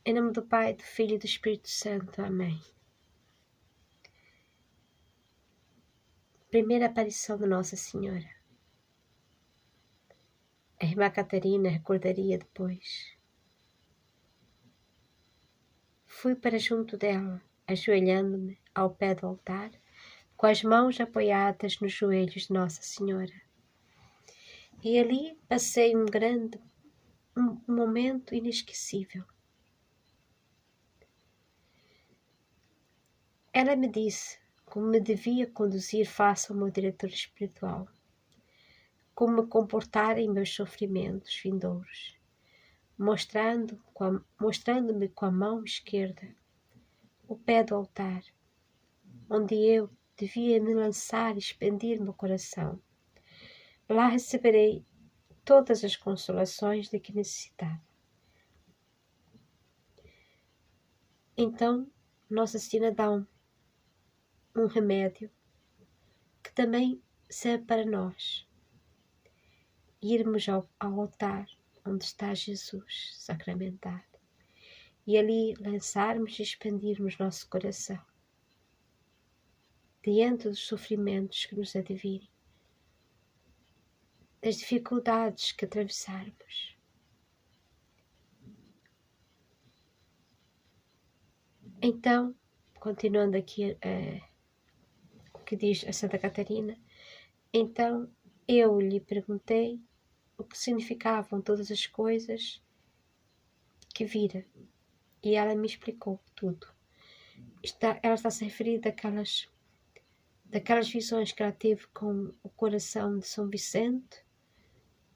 Em nome do Pai, do Filho e do Espírito Santo. Amém. Primeira aparição de Nossa Senhora. A irmã Catarina recordaria depois. Fui para junto dela, ajoelhando-me ao pé do altar, com as mãos apoiadas nos joelhos de Nossa Senhora. E ali passei um momento inesquecível. Ela me disse como me devia conduzir face ao meu diretor espiritual, como me comportar em meus sofrimentos vindouros, mostrando-me com a mão esquerda o pé do altar, onde eu devia me lançar e expandir meu coração. Lá receberei todas as consolações de que necessitava. Então, Nossa Senhora dá um remédio que também serve para nós. Irmos ao altar onde está Jesus sacramentado e ali lançarmos e expandirmos nosso coração diante dos sofrimentos que nos advirem, das dificuldades que atravessarmos. Então, continuando aqui o que diz a Santa Catarina, então eu lhe perguntei o que significavam todas as coisas que vira, e ela me explicou tudo. Ela está se a referir daquelas visões que ela teve com o coração de São Vicente,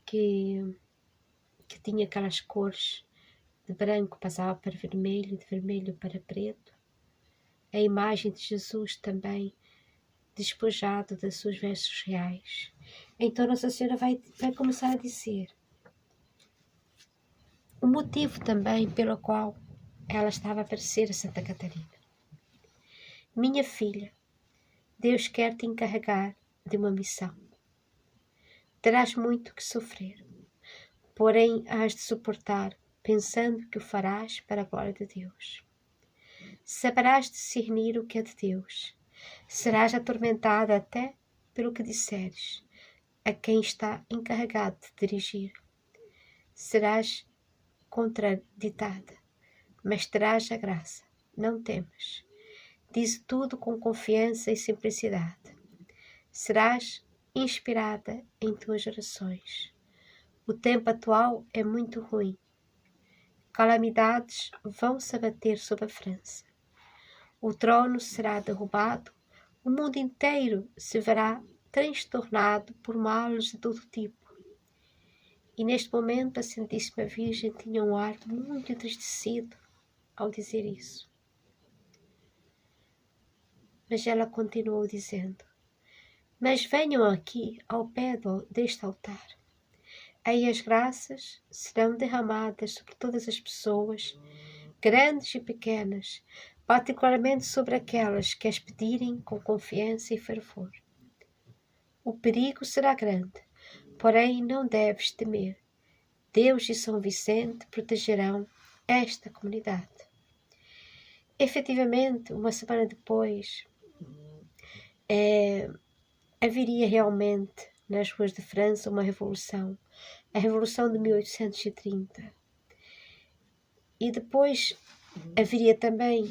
que tinha aquelas cores de branco passava para vermelho, de vermelho para preto. A imagem de Jesus também despojado das suas vestes reais. Então Nossa Senhora vai começar a dizer o motivo também pelo qual ela estava a aparecer a Santa Catarina. Minha filha, Deus quer te encarregar de uma missão. Terás muito que sofrer, porém hás de suportar, pensando que o farás para a glória de Deus. Saberás discernir o que é de Deus. Serás atormentada até pelo que disseres a quem está encarregado de dirigir. Serás contraditada, mas terás a graça. Não temas. Dize tudo com confiança e simplicidade. Serás inspirada em tuas orações. O tempo atual é muito ruim. Calamidades vão se abater sobre a França. O trono será derrubado, o mundo inteiro se verá transtornado por males de todo tipo. E neste momento a Santíssima Virgem tinha um ar muito entristecido ao dizer isso. Mas ela continuou dizendo: mas venham aqui ao pé deste altar. Aí as graças serão derramadas sobre todas as pessoas, grandes e pequenas, particularmente sobre aquelas que as pedirem com confiança e fervor. O perigo será grande, porém não deves temer. Deus e São Vicente protegerão esta comunidade. Efetivamente, uma semana depois, haveria realmente nas ruas de França uma revolução, a Revolução de 1830. E depois haveria também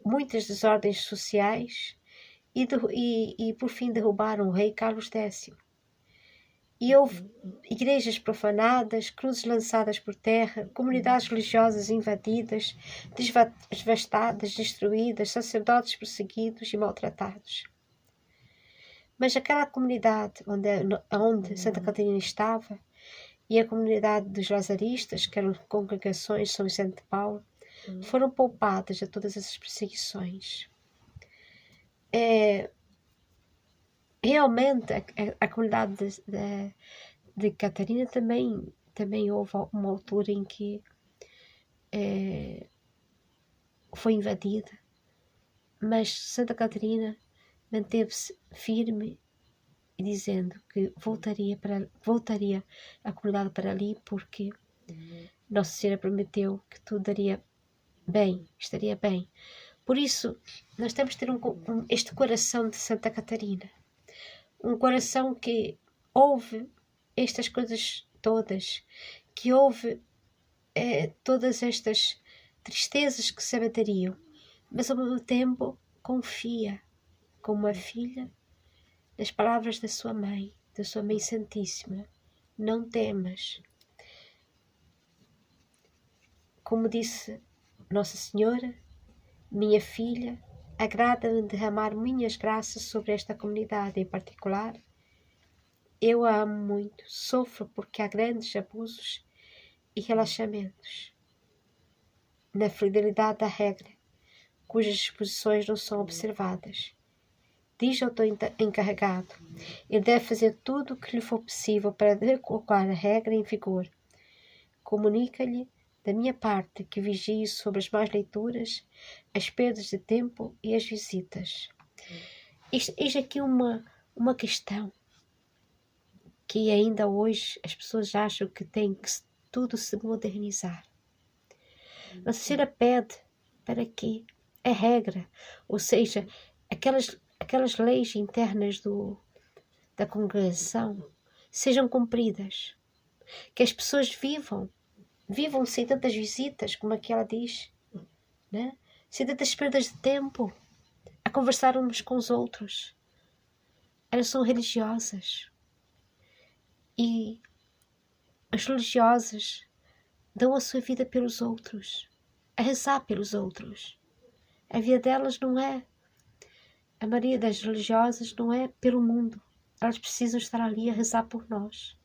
muitas desordens sociais e por fim derrubaram o rei Carlos X. E houve igrejas profanadas, cruzes lançadas por terra, comunidades religiosas invadidas, devastadas, destruídas, sacerdotes perseguidos e maltratados. Mas aquela comunidade onde Santa Catarina estava, e a comunidade dos lazaristas, que eram congregações de São Vicente de Paulo, foram poupadas de todas essas perseguições. Realmente a comunidade de Catarina também houve uma altura em que foi invadida, mas Santa Catarina manteve-se firme e dizendo que voltaria a comunidade para ali, porque Nossa Senhora prometeu que tudo daria bem, estaria bem. Por isso, nós temos de ter este coração de Santa Catarina. Um coração que ouve estas coisas todas, que ouve todas estas tristezas que se abateriam, mas ao mesmo tempo confia, como uma filha, nas palavras da sua Mãe Santíssima. Não temas. Como disse Nossa Senhora, minha filha, agrada-me derramar minhas graças sobre esta comunidade em particular. Eu a amo muito, sofro porque há grandes abusos e relaxamentos na fidelidade da regra, cujas disposições não são observadas. Diz ao teu encarregado, ele deve fazer tudo o que lhe for possível para colocar a regra em vigor. Comunica-lhe, da minha parte, que vigie sobre as más leituras, as perdas de tempo e as visitas. Eis aqui uma questão que ainda hoje as pessoas acham que tem que tudo se modernizar. Nossa Senhora pede para que a regra, ou seja, aquelas leis internas da congregação, sejam cumpridas. Que as pessoas vivam sem tantas visitas, como aqui ela diz, né? Sem tantas perdas de tempo a conversar uns com os outros. Elas são religiosas. E as religiosas dão a sua vida pelos outros, a rezar pelos outros. A vida delas não é, a maioria das religiosas não é pelo mundo. Elas precisam estar ali a rezar por nós.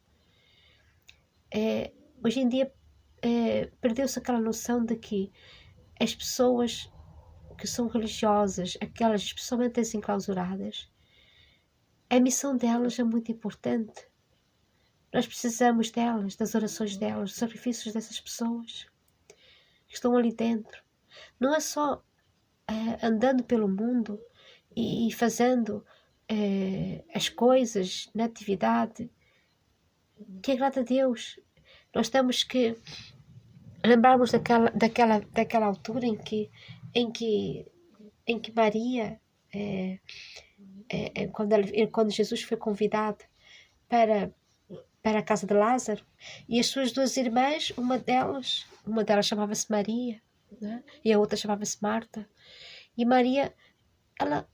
Hoje em dia perdeu-se aquela noção de que as pessoas que são religiosas, aquelas especialmente as enclausuradas, a missão delas é muito importante. Nós precisamos delas, das orações delas, dos sacrifícios dessas pessoas que estão ali dentro. Não é só andando pelo mundo e fazendo as coisas na atividade que agrada a Deus. Nós temos que lembrarmos daquela altura em que Maria, quando Jesus foi convidado para a casa de Lázaro, e as suas duas irmãs, uma delas chamava-se Maria, né? E a outra chamava-se Marta. E Maria, ela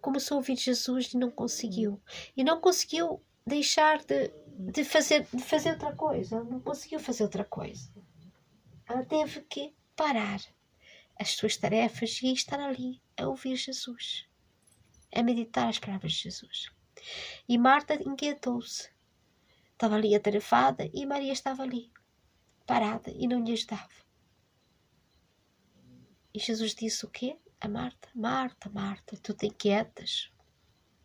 começou a ouvir Jesus e não conseguiu deixar de fazer outra coisa. Ela não conseguiu fazer outra coisa. Ela teve que parar as suas tarefas e estar ali a ouvir Jesus, a meditar as palavras de Jesus. E Marta inquietou-se. Estava ali atarefada e Maria estava ali, parada, e não lhe ajudava. E Jesus disse o quê? A Marta: Marta, Marta, tu te inquietas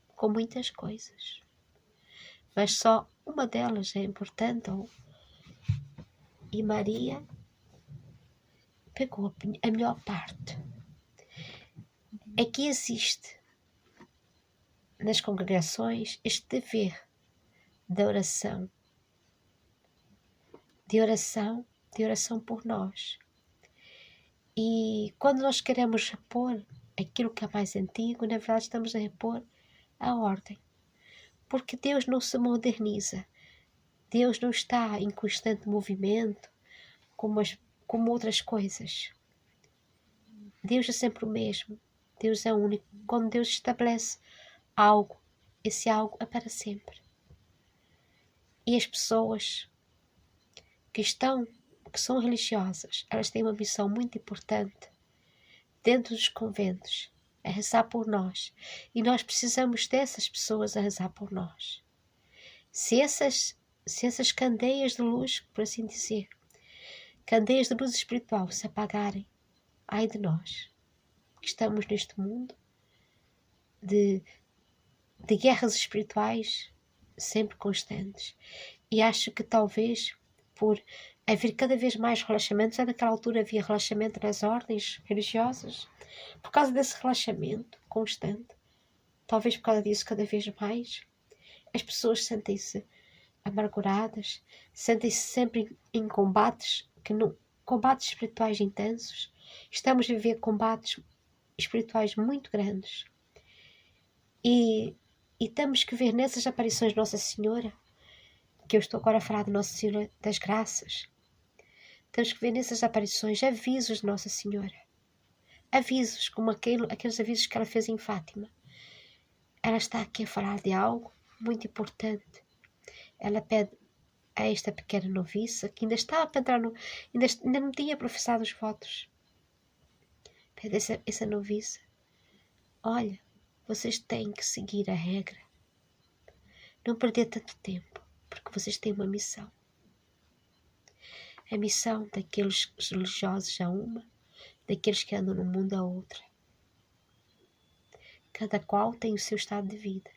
com muitas coisas, mas só uma delas é importante. E Maria pegou a melhor parte. Aqui existe, nas congregações, este dever de oração por nós. E quando nós queremos repor aquilo que é mais antigo, na verdade estamos a repor a ordem. Porque Deus não se moderniza. Deus não está em constante movimento como outras coisas. Deus é sempre o mesmo. Deus é único. Quando Deus estabelece algo, esse algo é para sempre. E as pessoas que são religiosas, elas têm uma missão muito importante dentro dos conventos, a rezar por nós. E nós precisamos dessas pessoas a rezar por nós. Se essas candeias de luz, por assim dizer, candeias de luz espiritual se apagarem, ai de nós, que estamos neste mundo de guerras espirituais sempre constantes. E acho que talvez por haver cada vez mais relaxamentos, naquela altura havia relaxamento nas ordens religiosas, por causa desse relaxamento constante, talvez por causa disso cada vez mais, as pessoas sentem-se amarguradas, sentem-se sempre em combates, combates espirituais intensos. Estamos a viver combates espirituais muito grandes. E temos que ver nessas aparições de Nossa Senhora, que eu estou agora a falar de Nossa Senhora das Graças, temos que ver nessas aparições avisos de Nossa Senhora. Avisos, como aqueles avisos que ela fez em Fátima. Ela está aqui a falar de algo muito importante. Ela pede a esta pequena noviça, que ainda estava para entrar ainda não tinha professado os votos. Pede essa noviça: olha, vocês têm que seguir a regra. Não perder tanto tempo, porque vocês têm uma missão. A missão daqueles religiosos a uma, daqueles que andam no mundo a outra. Cada qual tem o seu estado de vida.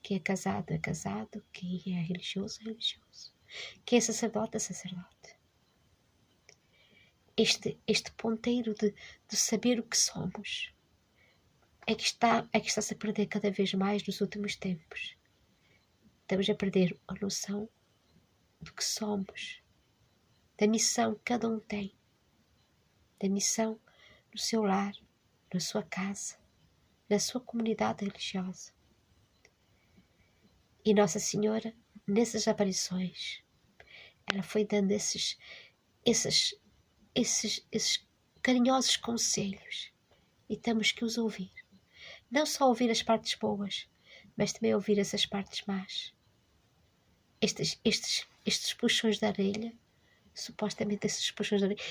Quem é casado, quem é religioso, quem é sacerdote, é sacerdote. Este ponteiro de saber o que somos é que está-se a perder cada vez mais nos últimos tempos. Estamos a perder a noção do que somos, da missão que cada um tem, da missão no seu lar, na sua casa, na sua comunidade religiosa. E Nossa Senhora, nessas aparições, ela foi dando esses carinhosos conselhos, e temos que os ouvir. Não só ouvir as partes boas, mas também ouvir essas partes más. Estes puxões da orelha, supostamente esses puxões da orelha,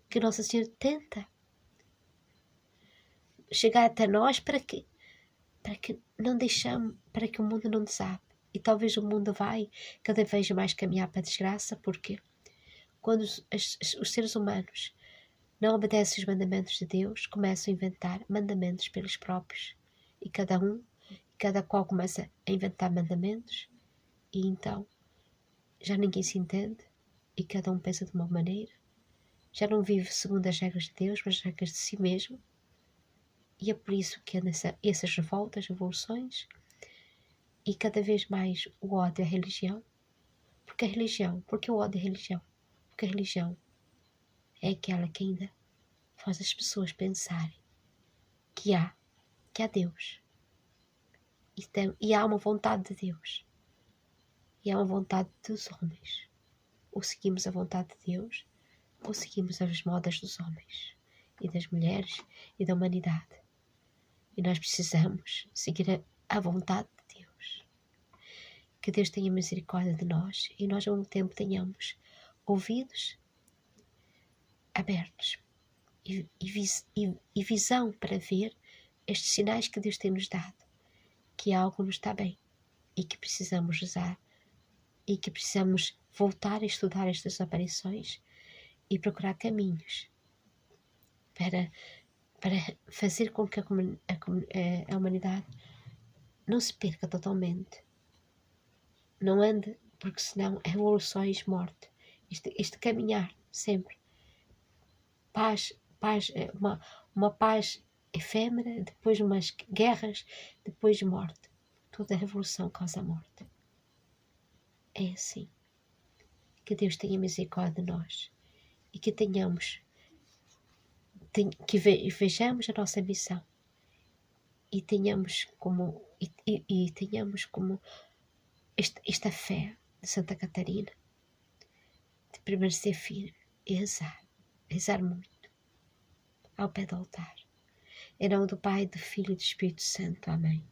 que Nossa Senhora tenta chegar até nós para que não deixamos, para que o mundo não desabe. E talvez o mundo vai cada vez mais caminhar para a desgraça, porque quando os seres humanos não obedecem os mandamentos de Deus, começam a inventar mandamentos pelos próprios. E cada qual começa a inventar mandamentos, e então já ninguém se entende, e cada um pensa de uma maneira. Já não vive segundo as regras de Deus, mas as regras de si mesmo. E é por isso que há essas revoltas, revoluções, e cada vez mais o ódio à religião. Porque o ódio à religião? Porque a religião é aquela que ainda faz as pessoas pensarem que há Deus. E há uma vontade de Deus. E há uma vontade dos homens. Ou seguimos a vontade de Deus, ou seguimos as modas dos homens, e das mulheres, e da humanidade. E nós precisamos seguir a vontade de Deus. Que Deus tenha misericórdia de nós, e nós ao mesmo tempo tenhamos ouvidos abertos e visão para ver estes sinais que Deus tem nos dado, que algo não está bem, e que precisamos rezar, e que precisamos voltar a estudar estas aparições e procurar caminhos para fazer com que a humanidade não se perca totalmente, não ande, porque senão é revoluções, morte, este caminhar sempre, paz, uma paz efêmera, depois umas guerras, depois morte. Toda revolução causa morte. É assim. Que Deus tenha misericórdia de nós, e que vejamos a nossa missão, e tenhamos como esta fé de Santa Catarina, de permanecer firme e rezar muito ao pé do altar. Em nome do Pai, do Filho e do Espírito Santo. Amém.